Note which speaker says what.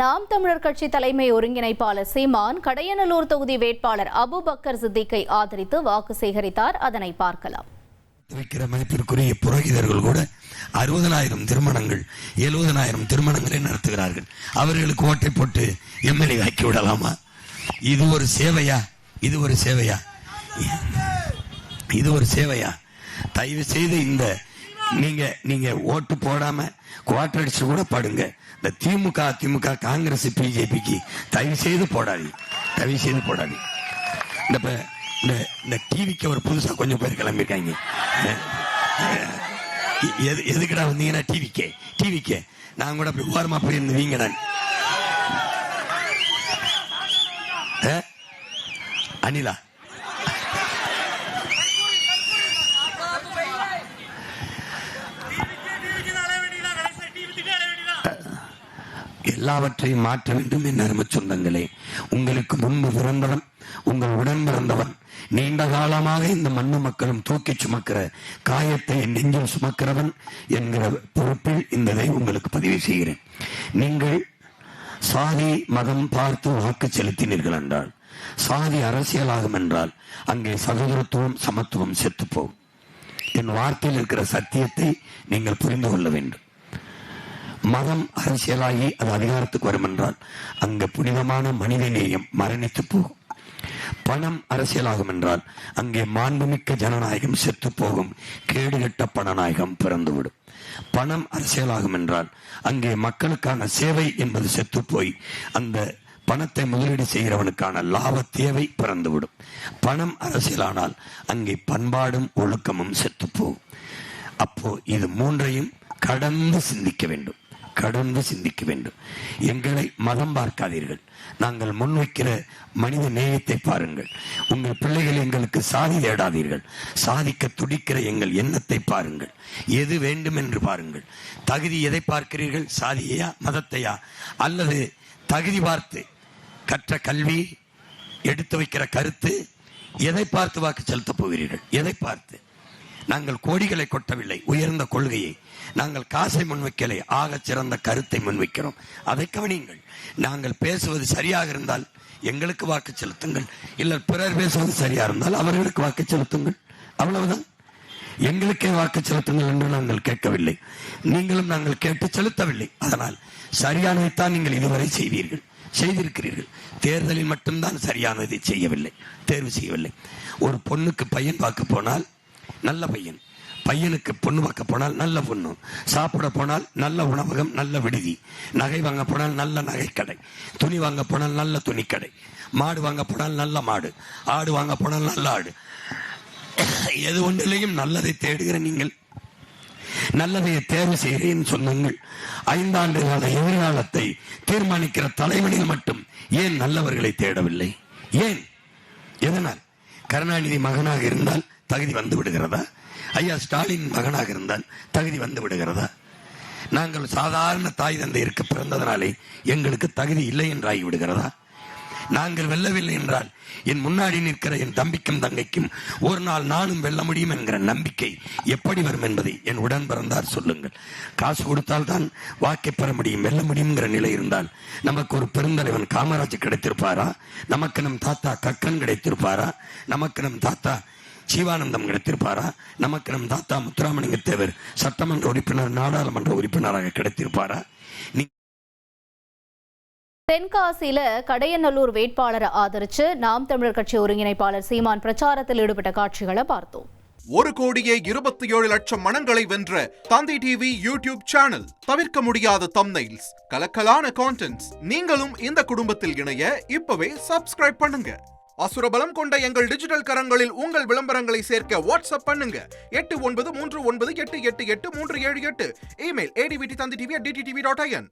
Speaker 1: நாம் தமிழர் கட்சி தலைமை ஒருங்கிணைப்பாளர் சீமான் கடையநல்லூர் தொகுதி வேட்பாளர் அபுபக்கர் சித்திக்கை ஆதரித்து வாக்கு சேகரித்தார். அதனை பார்க்கலாம்.
Speaker 2: மதிப்பிற்குரிய புரோகிதர்கள் கூட 60,000 திருமணங்கள் 70,000 திருமணங்களை நடத்துகிறார்கள். அவர்களுக்கு ஓட்டை போட்டு எம்எல்ஏ ஆக்கி விடலாமா? இது ஒரு சேவையா? இது ஒரு சேவையா? இது ஒரு சேவையா? தயவு செய்து இந்த நீங்க ஓட்டு போடாம குவார்டர் அடிச்சு கூட படுங்க. இந்த திமுக காங்கிரஸ் பிஜேபிக்கு தயவு செய்து போடாது, தயவு செய்து போடாது. இந்த டிவிக்கு ஒரு புதுசா கொஞ்சம் பேர் கிளம்பிருக்காங்க. எதுக்குடா வந்தீங்கன்னா டிவிக்கே நான் கூட அப்படி ஓரமா போயிருந்தீங்க. நான் அனிலா எல்லாவற்றையும் மாற்ற வேண்டும் என் அருமை சொந்தங்களே. உங்களுக்கு முன்பு பிறந்தவன், உங்கள் உடன் பிறந்தவன், நீண்ட காலமாக இந்த மண்ணு மக்களும் தூக்கி சுமக்கிற காயத்தை என் நெஞ்சில் சுமக்கிறவன் என்கிற பொறுப்பில் இந்த உங்களுக்கு பதிவு செய்கிறேன். நீங்கள் சாதி மதம் பார்த்து வாக்கு செலுத்தினீர்கள் என்றால், சாதி அரசியலாகும் என்றால் அங்கே சகோதரத்துவம் சமத்துவம் செத்துப்போம். என் வார்த்தையில் இருக்கிற சத்தியத்தை நீங்கள் புரிந்து கொள்ள வேண்டும். மதம் அரசியலாகி அது அதிகாரத்துக்கு வரும் என்றால் அங்கு புனிதமான மனித நேயம் மரணித்து போகும். பணம் அரசியலாகும் என்றால் அங்கே மாண்புமிக்க ஜனநாயகம் செத்து போகும். கேடுகட்ட பணநாயகம் பிறந்துவிடும். பணம் அரசியலாகும் என்றால் அங்கே மக்களுக்கான சேவை என்பது செத்து போய் அந்த பணத்தை முதலீடு செய்கிறவனுக்கான லாப தேவை பிறந்துவிடும். பணம் அரசியலானால் அங்கே பண்பாடும் ஒழுக்கமும் செத்து போகும். அப்போ இது மூன்றையும் கடந்து சிந்திக்க வேண்டும். எங்களை மதம் பார்க்காதீர்கள். நாங்கள் முன்வைக்கிற மனித நேயத்தை பாருங்கள். உங்கள் பிள்ளைகள் எங்களுக்கு சாதி தேடாதீர்கள். சாதிக்க துடிக்கிற எங்கள் எண்ணத்தை பாருங்கள். எது வேண்டும் என்று பாருங்கள். தகுதி எதை பார்க்கிறீர்கள்? சாதியையா மதத்தையா? அல்லது தகுதி பார்த்து கற்ற கல்வி எடுத்து வைக்கிற கருத்து எதை பார்த்து வாக்கு செலுத்தப் போகிறீர்கள்? எதை பார்த்து? நாங்கள் கோடிகளை கொட்டவில்லை, உயர்ந்த கொள்கையை. நாங்கள் காசை முன்வைக்கலை, ஆக சிறந்த கருத்தை முன்வைக்கிறோம். அதை கவனியுங்கள். நாங்கள் பேசுவது சரியாக இருந்தால் எங்களுக்கு வாக்கு செலுத்துங்கள். இல்லை பிறர் பேசுவது சரியா இருந்தால் அவர்களுக்கு வாக்கு செலுத்துங்கள். அவ்வளவுதான். எங்களுக்கே வாக்கு செலுத்துங்கள் என்று நாங்கள் கேட்கவில்லை. நீங்களும் நாங்கள் கேட்டு செலுத்தவில்லை. அதனால் சரியானதைத்தான் நீங்கள் இதுவரை செய்திருக்கிறீர்கள். தேர்தலில் மட்டும்தான் சரியானதை செய்யவில்லை, தேர்வு செய்யவில்லை. ஒரு பொண்ணுக்கு பையன் பார்க்க போனால் நல்ல பையன், பையனுக்கு பொண்ணு பார்க்க போனால் நல்ல பொண்ணு, சாப்பிட போனால் நல்ல உணவகம், நல்ல விடுதி, நகை வாங்க போனால் நல்ல நகைக்கடை, துணி வாங்க போனால் நல்ல துணிக்கடை, மாடு வாங்க போனால் நல்ல மாடு, ஆடு வாங்க போனால் நல்ல ஆடு. எது ஒன்றிலையும் நல்லதை தேடுகிற நீங்கள் நல்லதை தேர்வு செய்கிறேன் சொன்னங்கள். 5 ஆண்டு கால எதிர்காலத்தை தீர்மானிக்கிற தலைவனில் மட்டும் ஏன் நல்லவர்களை தேடவில்லை? ஏன்? எதனால்? கருணாநிதி மகனாக இருந்தால் தகுதி வந்து விடுகிறதா? ஐயா ஸ்டாலின் மகனாக இருந்தால் தகுதி வந்து விடுகிறதா? நாங்கள் சாதாரண தாய் தந்தையருக்கு பிறந்ததனாலே எங்களுக்கு தகுதி இல்லை என்று ஆகிவிடுகிறதா? நாங்கள் வெல்லவில்லை என்றால் என் முன்னாடி நிற்கிற என் தம்பிக்கும் தங்கைக்கும் ஒரு நாள் நானும் வெல்ல முடியும் என்கிற நம்பிக்கை எப்படி வரும் என்பதை என் உடன் பிறந்தார் சொல்லுங்கள். காசு கொடுத்தால் தான் வாக்கை பெற முடியும், வெல்ல முடியுங்கிற நிலை இருந்தால் நமக்கு ஒரு பெருந்தலைவன் காமராஜ் கிடைத்திருப்பாரா? நமக்கு நம் தாத்தா கக்கன் கிடைத்திருப்பாரா? நமக்கு நம் தாத்தா ஜீவானந்தம் கிடைத்திருப்பாரா? நமக்கு நம் தாத்தா முத்துராமலிங்க தேவர் சட்டமன்ற உறுப்பினர், நாடாளுமன்ற உறுப்பினராக கிடைத்திருப்பாரா?
Speaker 1: தென்காசியில கடையநல்லூர் வேட்பாளரை ஆதரிச்சு நாம் தமிழர் கட்சி ஒருங்கிணைப்பாளர் சீமான் பிரச்சாரத்தில் ஈடுபட்ட காட்சிகளை பார்த்தோம்.
Speaker 3: 1,27,00,000 மனங்களை வென்ற தந்தி டிவி யூடியூப் சேனல். தவிர்க்க முடியாத தம்ப்நெயில்ஸ், கலக்கலான கான்டென்ட்ஸ். நீங்களும் இந்த குடும்பத்தில் இணைய இப்பவே சப்ஸ்கிரைப் பண்ணுங்க. அசுரபலம் கொண்ட எங்கள் டிஜிட்டல் கரங்களில் உங்கள் விளம்பரங்களை சேர்க்க வாட்ஸ்அப் பண்ணுங்க. 893988883778. Email advtthanditv@dttv.in.